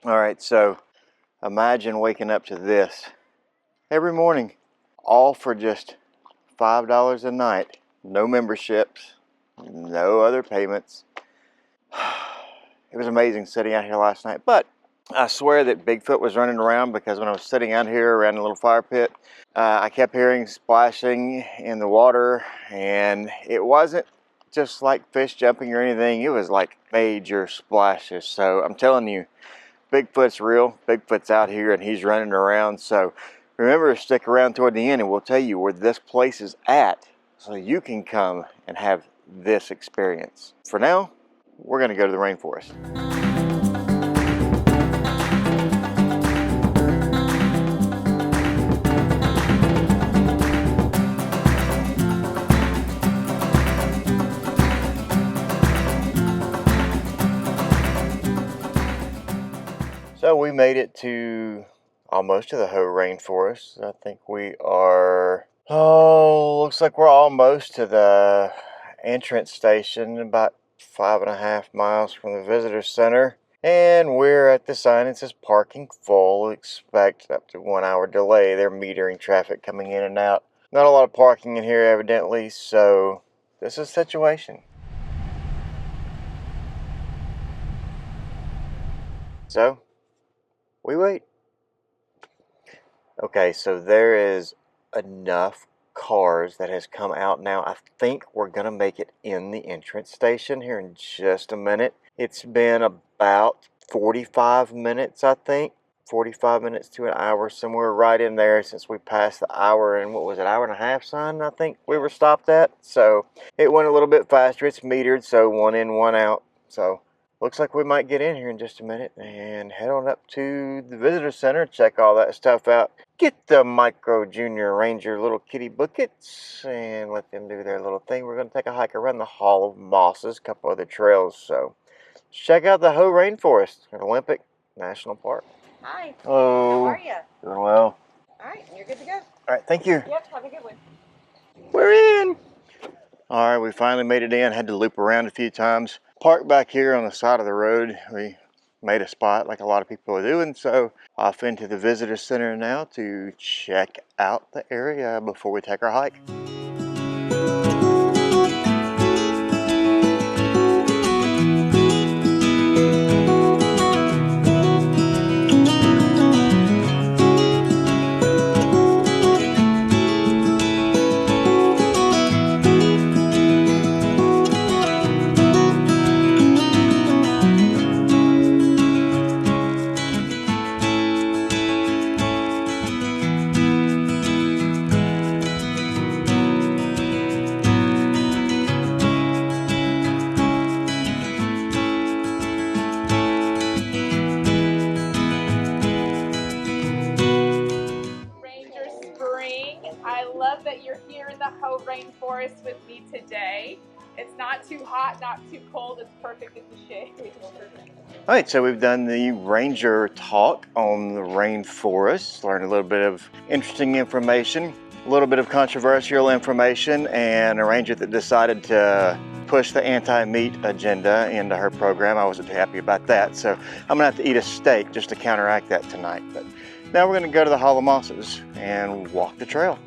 All right, so imagine waking up to this every morning, all for just $5 a night. No memberships, no other payments. It was amazing sitting out here last night, but I swear that Bigfoot was running around, because when I was sitting out here around a little fire pit, I kept hearing splashing in the water, and it wasn't just like fish jumping or anything. It was like major splashes. So I'm telling you, Bigfoot's real. Bigfoot's out here and he's running around. So remember to stick around toward the end and we'll tell you where this place is at so you can come and have this experience. For now, we're going to go to the rainforest. So we made it to almost to the Hoh Rainforest. I think we are, looks like we're almost to the entrance station, about 5.5 miles from the visitor center. And we're at the sign. It says parking full. Expect up to 1 hour delay. They're metering traffic coming in and out. Not a lot of parking in here evidently, so this is the situation. So we wait. Okay, so there is enough cars that has come out now. I think we're gonna make it in the entrance station here in just a minute. It's been about 45 minutes, I think. 45 minutes to an hour, somewhere right in there, since we passed the hour and what was it, hour and a half sign, I think we were stopped at. So it went a little bit faster. It's metered, so 1 in, 1 out. So looks like we might get in here in just a minute and head on up to the visitor center, check all that stuff out, get the Micro Junior Ranger little kitty buckets and let them do their little thing. We're going to take a hike around the Hall of Mosses, a couple other trails. So check out the Hoh Rainforest at Olympic National Park. Hi. Hello. How are you? Doing well. All right, you're good to go. All right, thank you. Yep, have a good one. We're in. All right, we finally made it in. Had to loop around a few times. Parked back here on the side of the road. We made a spot like a lot of people are doing. So off into the visitor center now to check out the area before we take our hike. I love that you're here in the Hoh Rainforest with me today. It's not too hot, not too cold. It's perfect in the shade. All right, so we've done the ranger talk on the rainforest, learned a little bit of interesting information, a little bit of controversial information, and a ranger that decided to push the anti-meat agenda into her program. I wasn't too happy about that, so I'm gonna have to eat a steak just to counteract that tonight. But now we're gonna go to the Hall of Mosses and walk the trail.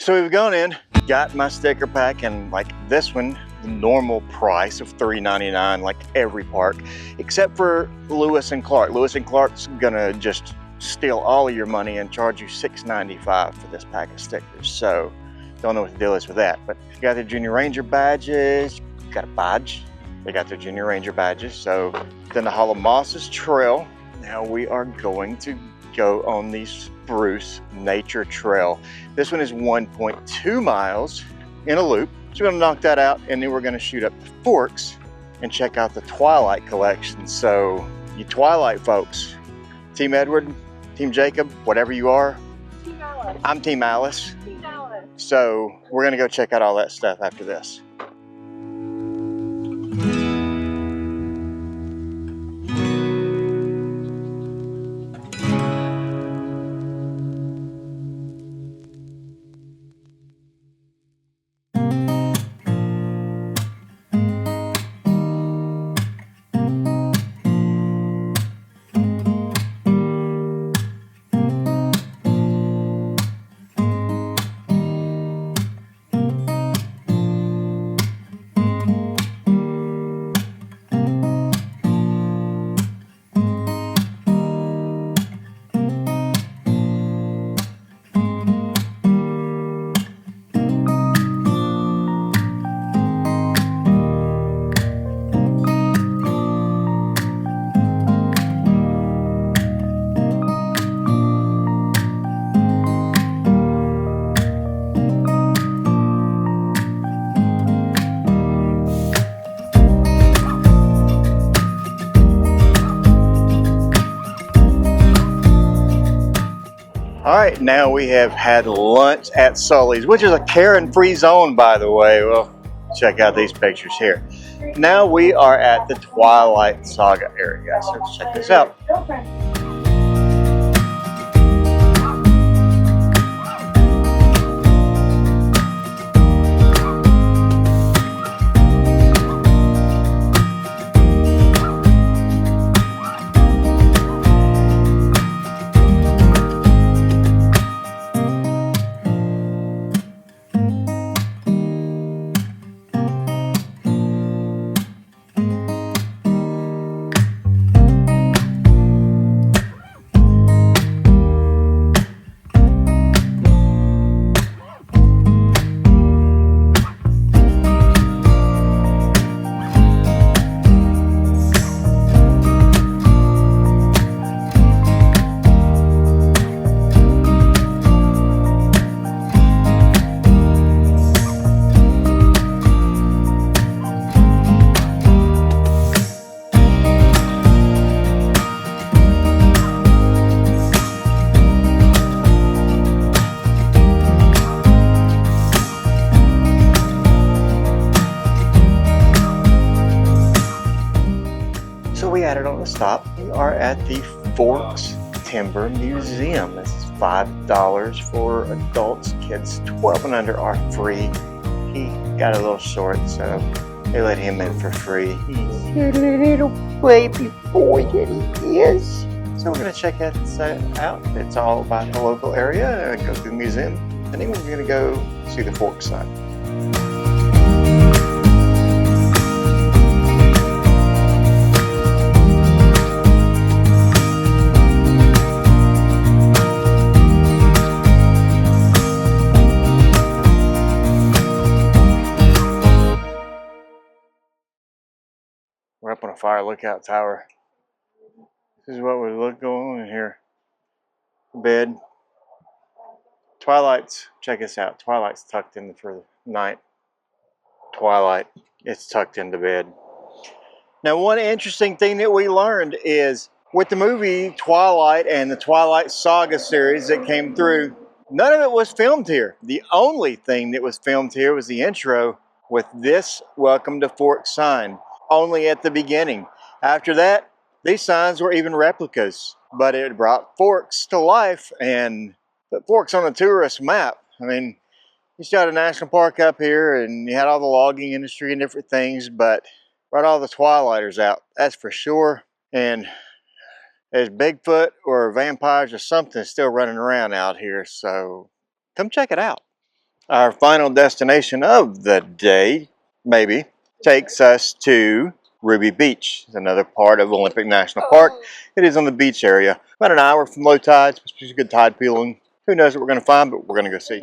So we've gone in, got my sticker pack, and like this one, the normal price of $3.99 like every park, except for Lewis and Clark. Lewis and Clark's gonna just steal all of your money and charge you $6.95 for this pack of stickers. So don't know what the deal is with that. But if you got their Junior Ranger badges, you got a badge. They got their Junior Ranger badges. So then the Hall of Mosses Trail. Now we are going to go on the Spruce Nature Trail. This one is 1.2 miles in a loop. So we're gonna knock that out and then we're gonna shoot up the Forks and check out the Twilight collection. So you Twilight folks, Team Edward, Team Jacob, whatever you are. Team Alice. I'm Team Alice. Team Alice. So we're gonna go check out all that stuff after this. All right, now we have had lunch at Sully's, which is a Karen-free zone, by the way. Well, check out these pictures here. Now we are at the Twilight Saga area, so let's check this out. Stop. We are at the Forks Timber Museum. This is $5 for adults. Kids 12 and under are free. He got a little short, so they let him in for free. He's a little baby boy that he is. So we're going to check this out. It's all about the local area. Go through the museum, and then we're going to go see the Forks side. We're up on a fire lookout tower. This is what we look going on in here. Bed. Twilight's, check this out. Twilight's tucked in for the night. Twilight, it's tucked into bed. Now, one interesting thing that we learned is with the movie Twilight and the Twilight Saga series that came through, none of it was filmed here. The only thing that was filmed here was the intro with this Welcome to Forks sign. Only at the beginning. After that, these signs were even replicas, but it brought Forks to life and put Forks on a tourist map. I mean, you still had a national park up here and you had all the logging industry and different things, but brought all the Twilighters out, that's for sure. And there's Bigfoot or vampires or something still running around out here, so come check it out. Our final destination of the day, maybe, takes us to Ruby Beach. It's another part of Olympic National Park. It is on the beach area. About an hour from low tide. It's supposed to be good tide pooling. Who knows what we're going to find, but we're going to go see.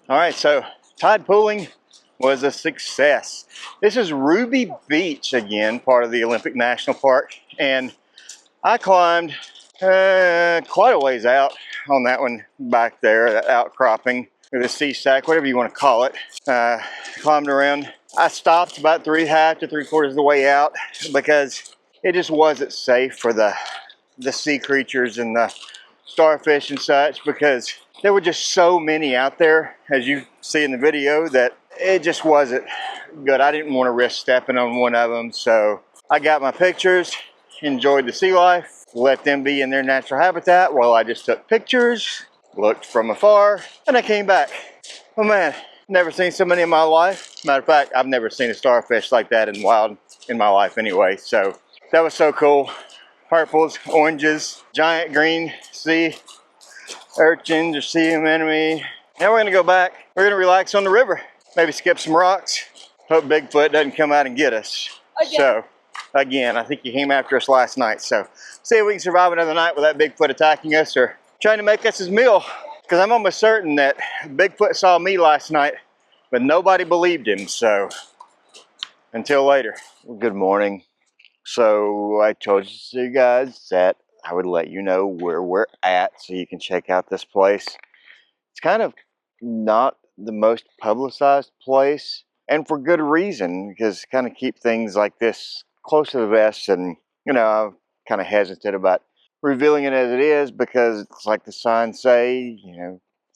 All right, so tide pooling was a success. This is Ruby Beach again, part of the Olympic National Park, and I climbed quite a ways out on that one back there, that outcropping, or the sea stack, whatever you want to call it. Climbed around. I stopped about 3.5 to 3/4 of the way out because it just wasn't safe for the sea creatures and the starfish and such, because there were just so many out there, as you see in the video, that it just wasn't good. I didn't want to risk stepping on one of them, so I got my pictures, enjoyed the sea life, let them be in their natural habitat while I just took pictures, looked from afar, and I came back. Oh man, never seen so many in my life. Matter of fact, I've never seen a starfish like that in wild in my life anyway, so that was so cool. Purples, oranges, giant green sea urchins or sea anemone. Now we're gonna go back. We're gonna relax on the river. Maybe skip some rocks. Hope Bigfoot doesn't come out and get us. Again. So, again, I think he came after us last night. So, see if we can survive another night without Bigfoot attacking us or trying to make us his meal. Because I'm almost certain that Bigfoot saw me last night, but nobody believed him. So, until later. Good morning. So I told you guys that I would let you know where we're at so you can check out this place. It's kind of not the most publicized place, and for good reason, because kind of keep things like this close to the vest. And I'm kind of hesitant about revealing it as it is, because it's like the signs say,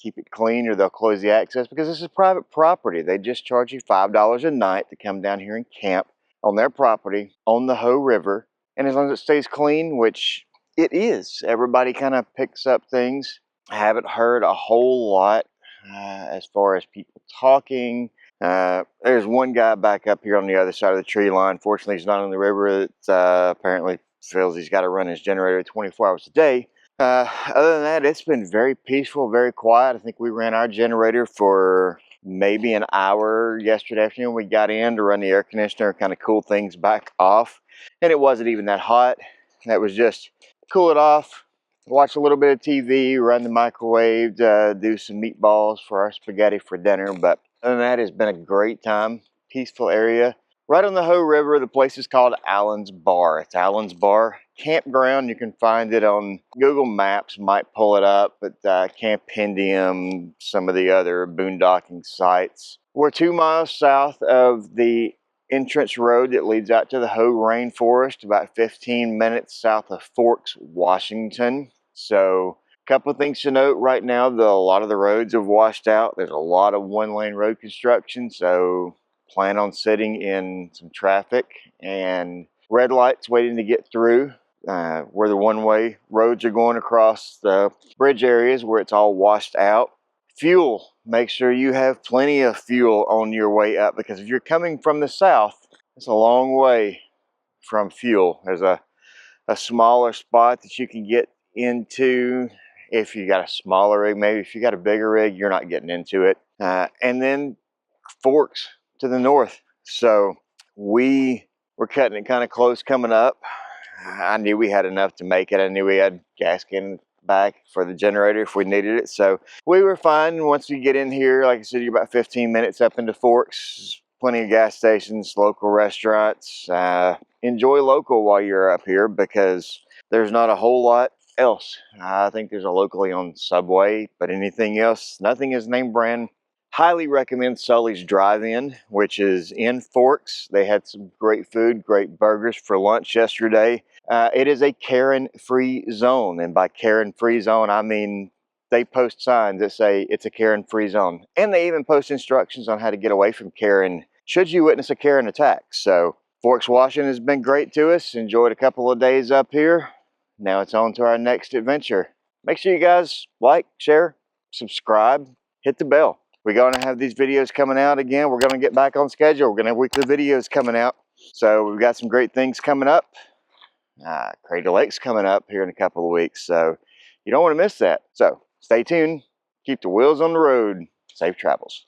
keep it clean or they'll close the access, because this is private property. They just charge you $5 a night to come down here and camp on their property on the Hoh River. And as long as it stays clean, which it is, everybody kind of picks up things. I haven't heard a whole lot as far as people talking. There's one guy back up here on the other side of the tree line. Fortunately, he's not on the river. It apparently feels he's got to run his generator 24 hours a day. Other than that, it's been very peaceful, very quiet. I think we ran our generator for maybe an hour yesterday afternoon. We got in to run the air conditioner, kind of cool things back off, and it wasn't even that hot. That was just cool it off, watch a little bit of TV, run the microwave, do some meatballs for our spaghetti for dinner. But other than that, it's been a great time. Peaceful area right on the Hoh River. The place is called Allen's Bar. It's Allen's Bar Campground. You can find it on Google Maps, might pull it up, but Campendium, some of the other boondocking sites. We're 2 miles south of the entrance road that leads out to the Hoh Rainforest, about 15 minutes south of Forks, Washington. So a couple of things to note right now. A lot of the roads have washed out. There's a lot of one-lane road construction, so plan on sitting in some traffic and red lights waiting to get through. Where the one-way roads are going across the bridge areas where it's all washed out. Fuel make sure you have plenty of fuel on your way up, because if you're coming from the south, it's a long way from fuel. There's a smaller spot that you can get into if you got a smaller rig. Maybe if you got a bigger rig, you're not getting into it. And then forks to the north. So we were cutting it kind of close coming up. I knew we had enough to make it. I knew we had gas can back for the generator if we needed it. So we were fine. Once we get in here, like I said, you're about 15 minutes up into Forks. Plenty of gas stations, local restaurants. Enjoy local while you're up here, because there's not a whole lot else. I think there's a locally owned Subway, but anything else, nothing is name brand. Highly recommend Sully's Drive-In, which is in Forks. They had some great food, great burgers for lunch yesterday. It is a Karen-free zone, and by Karen-free zone, I mean they post signs that say it's a Karen-free zone. And they even post instructions on how to get away from Karen should you witness a Karen attack. So Forks, Washington has been great to us. Enjoyed a couple of days up here. Now it's on to our next adventure. Make sure you guys like, share, subscribe, hit the bell. We're going to have these videos coming out again. We're going to get back on schedule. We're going to have weekly videos coming out. So we've got some great things coming up. Crater Lake's coming up here in a couple of weeks. So you don't want to miss that. So stay tuned. Keep the wheels on the road. Safe travels.